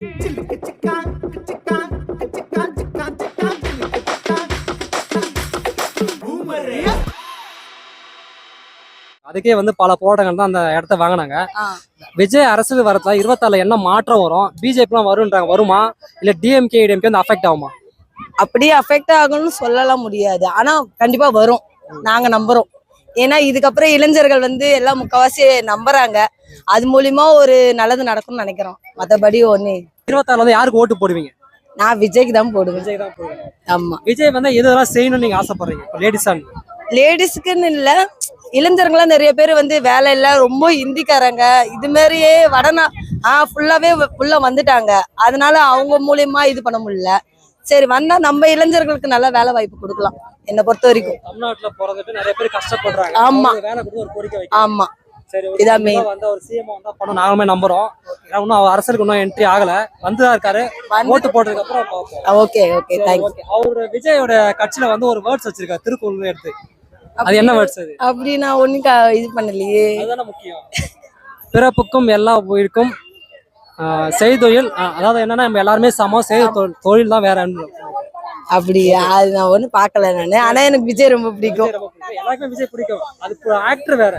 அதுக்கே வந்து பல போராட்டங்கள் தான் அந்த இடத்த வாங்கினாங்க. விஜய் அரசியல் வரதுல 26 என்ன மாற்றம் வரும், பிஜேபிலாம் வரும்ன்றாங்க, வருமா இல்ல டிஎம்கே ஐடிஎம்கே வந்து அஃபெக்ட் ஆகுமா? அப்படியே அஃபெக்ட் ஆகும்னு சொல்லலாம் முடியாது, ஆனா கண்டிப்பா வரும், நாங்க நம்புறோம். ஏன்னா இதுக்கப்புறம் இளைஞர்கள் வந்து எல்லாம் முக்கவாசி நம்புறாங்க, அது மூலியமா ஒரு நல்லது நடக்கும்னு நினைக்கிறோம். மற்றபடி ஒண்ணு 26 வந்து யாருக்கு ஓட்டு போடுவீங்க? நான் விஜய்க்கு தான் போடுவேன். விஜய் தான் போடுவீங்க. ஆமா, விஜய் வந்து எதெல்லாம் செய்யணும்னு நீங்க ஆசைப்படுறீங்க லேடிஸா? லேடிஸ்க்குன்னு இல்ல, இளைஞர்கள்லாம் நிறைய பேர் வந்து வேலை இல்ல, ரொம்ப ஹிந்திக்காரங்க இது மாதிரியே ஃபுல்லா வந்துட்டாங்க. அதனால அவங்க மூலியமா இது பண்ண முடியல. சரி, வந்தா நம்ம இளைஞர்களுக்கு நல்ல வேலை வாய்ப்பு கொடுக்கலாம். என்னை பொறுத்த வரைக்கும் தமிழ்நாட்டுல பிறந்துட்டு நிறைய பேர் கஷ்டப்படுறாங்க. ஆமா, வேலை கொடுத்து ஒரு கோரிக்கை வைக்கலாம். ஆமா, சரி, இதான் மெயின். வந்து ஒரு சிஎம் வந்தா பண்ண நாங்களுமே நம்புறோம். இன்னும் அவர் அரசியலுக்கு இன்னும் என்ட்ரி ஆகல, வந்துதான் இருக்காரு. ஓட்டு போட்டதுக்கு அப்புறம் பார்ப்போம். Okay okay, thanks. அவரு விஜயோட கட்சியில வந்து ஒரு வேர்ட்ஸ் வச்சிருக்காரு, திருக்குறள் எடுத்து. அது என்ன வேர்ட்ஸ் அது? அப்படி நான் ஒண்ணும் இது பண்ணலையே. அதுதானே முக்கியம். பிறப்புக்கும் எல்லா உயிருக்கும் செய்தொழில், அதாவது என்னன்னா நம்ம எல்லாருமே சமம், செய்த தொழில் தான் வேற. அப்படியா? அது நான் ஒண்ணும் பாக்கல நானு. ஆனா எனக்கு விஜய் ரொம்ப பிடிக்கும். எல்லாருக்குமே விஜய் பிடிக்கும். அது ஆக்டர் வேற.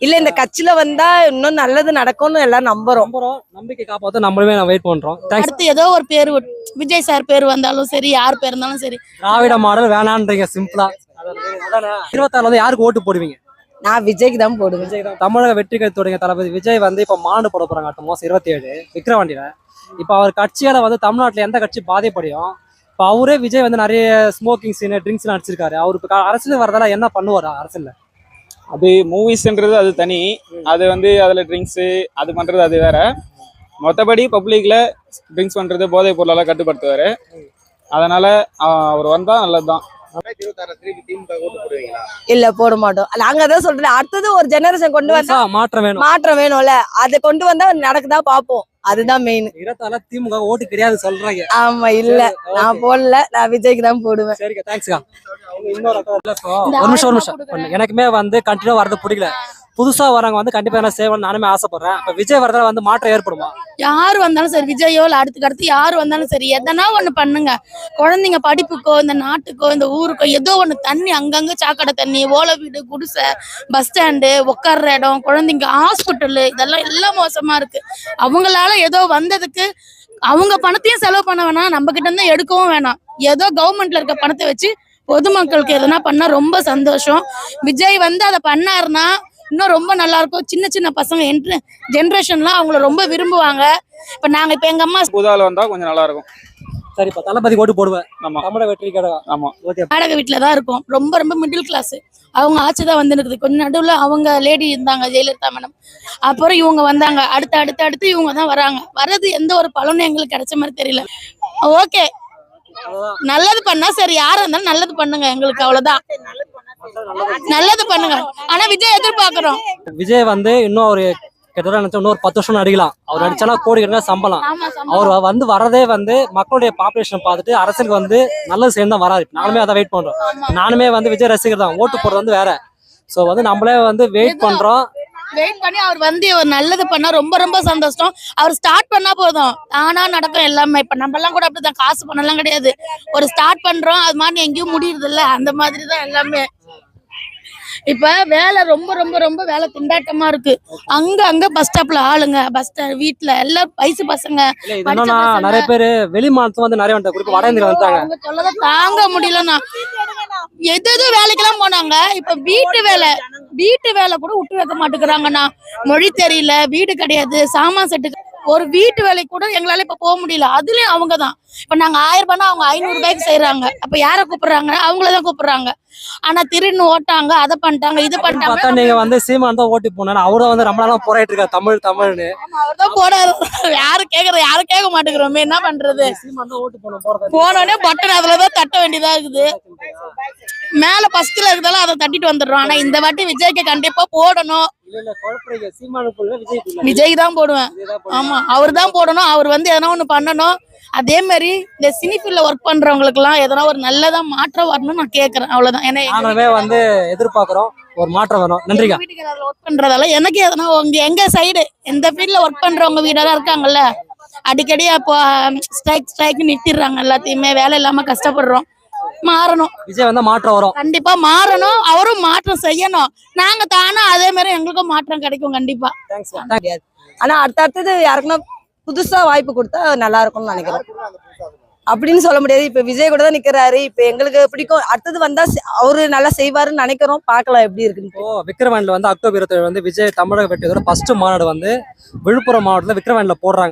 இல்ல, இந்த கட்சியில வந்தா இன்னும் நல்லது நடக்கும்னு எல்லாம் நம்புறோம். நம்பிக்கை காப்பாத்த நம்மளுமே வெயிட் பண்றோம். அடுத்து ஏதோ ஒரு பேர், விஜய் சார் பேர் வந்தாலும் சரி, யார் பேர் இருந்தாலும் சரி. திராவிட மாடல் வேணான்றீங்க சிம்பிளா. 26 வந்து யாருக்கு ஓட்டு போடுவீங்க? நான் விஜய்க்கு தான் போடுவேன். விஜய் தான். தமிழக வெற்றி கழகத்துடைய தளபதி விஜய் வந்து இப்ப மாநாடு போட போறாங்க அடுத்த மாசம் 27 விக்கிரவாண்டியில. இப்ப அவர் கட்சியால வந்து தமிழ்நாட்டுல எந்த கட்சி பாதிப்படையும்? இப்ப அவரே விஜய் வந்து நிறைய ஸ்மோக்கிங் சீன், ட்ரிங்க்ஸ் எல்லாம் அடிச்சிருக்காரு. அவரு இப்ப அரசியல் வரதால என்ன பண்ணுவாரா அரசியல்ல? அது மூவிஸ்ன்றது அது தனி, அது வந்து அதில் ட்ரிங்க்ஸு அது பண்ணுறது அது வேற. மற்றபடி பப்ளிக்கில் ட்ரிங்க்ஸ் பண்ணுறது, போதைப் பொருளெல்லாம் கட்டுப்படுத்துவார். அதனால் அவர் வந்தால் நல்லது தான். இல்ல, போட மாட்டோம். நாங்க அதான் சொல்றேன், அடுத்தது ஒரு ஜெனரேஷன் கொண்டு வந்தா மாற்றம் வேணும்ல, அதை கொண்டு வந்தா நடக்குதா பாப்போம். அதுதான் மெயின். திமுக ஓட்டு கிடையாது சொல்றாங்க. ஆமா, இல்ல நான் போடல, நான் விஜய்க்கு தான் போடுவேன். சரிக்கா, தேங்க்ஸ்க்கா. ஒரு நிமிஷம். எனக்குமே வந்து கண்டினியூ வரது பிடிக்கல. புதுசா வரவங்க வந்து கண்டிப்பா என்ன செய்யணும்னு நானுமே ஆசைப்படுறேன். இப்ப விஜய் வரதால வந்து மாற்றம் ஏற்படுமா? யாரு வந்தாலும் சரி, விஜயோ இல்ல அடுத்து யாரு வந்தாலும் சரி, எதனா ஒண்ணு பண்ணுங்க. குழந்தைங்க படிப்புக்கோ, இந்த நாட்டுக்கோ, இந்த ஊருக்கோ ஏதோ ஒண்ணு. தண்ணி அங்கங்க சாக்கடை தண்ணி, ஓலை வீடு, குடிசை, பஸ் ஸ்டாண்டு, உட்கார்ற இடம், குழந்தைங்க ஹாஸ்பிட்டலு, இதெல்லாம் எல்லாம் மோசமா இருக்கு. அவங்களால ஏதோ வந்ததுக்கு அவங்க பணத்தையும் செலவு பண்ண வேணாம், நம்ம கிட்ட இருந்து எடுக்கவும் வேணாம். ஏதோ கவர்மெண்ட்ல இருக்க பணத்தை வச்சு பொதுமக்களுக்கு எதனா பண்ணா ரொம்ப சந்தோஷம். விஜய் வந்து அதை பண்ணாருன்னா இன்னும் ரொம்ப நல்லா இருக்கும். சின்ன சின்ன பசங்க ஜென்ரேஷன்லாம் அவங்கள ரொம்ப விரும்புவாங்க. இப்ப எங்க அம்மா புதால வந்தா கொஞ்சம் நல்லா இருக்கும். சரி, இப்ப தளபதி ஓட்டு போடுவேன். ஆமா, தமிழக வெற்றி கழகம். ஆமா, ஓகே. வாடகை வீட்டுல தான் இருக்கும், ரொம்ப மிடில் கிளாஸ். அவங்க ஆட்சி தான் வந்து இருக்குது. கொஞ்சம் நடுவுல அவங்க லேடி இருந்தாங்க, ஜெயலலிதா மேடம். அப்புறம் இவங்க வந்தாங்க, அடுத்து இவங்க தான் வராங்க. வர்றது எந்த ஒரு பலனும் எங்களுக்கு கிடைச்ச மாதிரி தெரியல. ஓகே, நல்லது பண்ணா சரி, யாரா இருந்தாலும் நல்லது பண்ணுங்க, எங்களுக்கு அவ்வளவுதான். நல்லது பண்ணுங்க. ஆனா விஜய் எதிர்பார்க்கிறோம். விஜய் வந்து இன்னும் ஒரு கிட்டத்தட்ட இன்னொரு 10 வருஷம் நடிக்கலாம். அவர் நடிச்சாலும் கோடிக்கணக்கில் சம்பளம். அவர் வந்து வரதே வந்து மக்களுடைய பாப்புலேஷன் பார்த்துட்டு அரசியலுக்கு வந்து நல்லது சேர்ந்து தான் வராது. நானுமே அதை வெயிட் பண்றோம். நானுமே வந்து விஜய் ரசிகர் தான். ஓட்டு போடுறது வந்து வேற. ஸோ வந்து நம்மளே வந்து வெயிட் பண்றோம். வெயிட் பண்ணி அவர் வந்து ஒரு நல்லது பண்ணா ரொம்ப சந்தோஷம். அவர் ஸ்டார்ட் பண்ணா போதும், ஆனா நடக்கும் எல்லாமே. இப்ப நம்ம எல்லாம் கூட அப்படிதான், காசு பண்ணலாம் கிடையாது. ஒரு ஸ்டார்ட் பண்றோம், அது மாதிரி எங்கேயும் முடியுறது இல்ல, அந்த மாதிரி தான் எல்லாமே. இப்ப வேலை ரொம்ப வேலை திண்டாட்டமா இருக்கு. அங்க பஸ் ஸ்டாப்ல ஆளுங்க, பஸ் ஸ்டாண்ட் வீட்டுல எல்லாம் வயசு பசங்க. நிறைய பேரு வெளி மாநிலத்துல வந்து நிறைய வட இந்தியா வந்தாங்க. சொல்லதான் தாங்க முடியலண்ணா. எது வேலைக்கெல்லாம் போனாங்க. இப்ப வீட்டு வேலை கூட விட்டு வைக்க மாட்டேங்கிறாங்கண்ணா. மொழி தெரியல, வீடு கிடையாது, சாமான் செட்டு, ஒரு வீட்டு வேலை கூட எங்களால இப்ப போக முடியல. அதுலயும் அவங்கதான். இப்ப நாங்க 1000 ரூபாய்னா அவங்க 500 ரூபாய்க்கு செய்யறாங்க. அப்ப யார கூப்பிடுறாங்க? அவங்களதான் கூப்பிடுறாங்க. ஆனா திருன்னு ஓட்டாங்க, அதை பண்ணிட்டாங்க, இது பண்ணிட்டாங்க. நீங்க வந்து சீமான் தான் ஓட்டி போனா, அவரும் வந்து ரொம்ப நாளா போராடிட்டு இருக்காரு தமிழ்னு. அவர்தான் போறாரு. யாரும் கேட்க மாட்டேங்கிறோமே, என்ன பண்றது? போனோடனே பட்டன் அதுலதான் தட்ட வேண்டியதா இருக்குது. மேல ஃபர்ஸ்ட்ல இருந்தாலும் அதை தட்டிட்டு வந்துடுறோம். ஆனா இந்த வாட்டி விஜய்க்கு கண்டிப்பா போடணும். விஜய் தான் போடுவேன். ஆமா, அவர் தான் போடணும். அவர் வந்து எதனா ஒண்ணு பண்ணணும். அதே மாதிரி இந்த சினிஃபீல்ட்ல ஒர்க் பண்றவங்களுக்கு எல்லாம் எதனா ஒரு நல்லதா மாற்றம் வரணும்னு நான் கேக்குறேன். அவ்வளவுதான். ஏன்னா வந்து எதிர்பார்க்கிறோம் ஒரு மாற்றம் வரும். நன்றிங்க. ஒர்க் பண்றதால எனக்கு எதனா எங்க சைடு இந்த ஃபீல்ட்ல ஒர்க் பண்றவங்க வீடெல்லாம் இருக்காங்கல்ல, அடிக்கடி அப்போ ஸ்ட்ரைக் நிறுத்திடுறாங்க, எல்லாத்தையுமே வேலை இல்லாம கஷ்டப்படுறோம். மாறணும், விஜய் வந்தா மாற்றம் வரும். கண்டிப்பா மாறணும், அவரும் மாற்றம் செய்யணும். நாங்க தானா அதே மாதிரி எங்களுக்கும் மாற்றம் கிடைக்கும் கண்டிப்பா. முடியாது. ஆனா அடுத்தது யாருக்குன்னா புதுசா வாய்ப்பு கொடுத்தா நல்லா இருக்கும்னு நினைக்கிறோம். அப்படின்னு சொல்ல முடியாது. இப்ப விஜய் கூட தான் நிக்கிறாரு. இப்ப எங்களுக்கு பிடிக்கும். அடுத்தது வந்தா அவரு நல்லா செய்வாருன்னு நினைக்கிறோம். பார்க்கலாம் எப்படி இருக்குன்னு. இப்போ விக்கிரவாண்டில வந்து அக்டோபர் 27 வந்து விஜய் தமிழக வெற்றியோட ஃபர்ஸ்ட் மாநாடு வந்து விழுப்புரம் மாவட்டத்துல விக்கிரவாண்டில போடுறாங்க.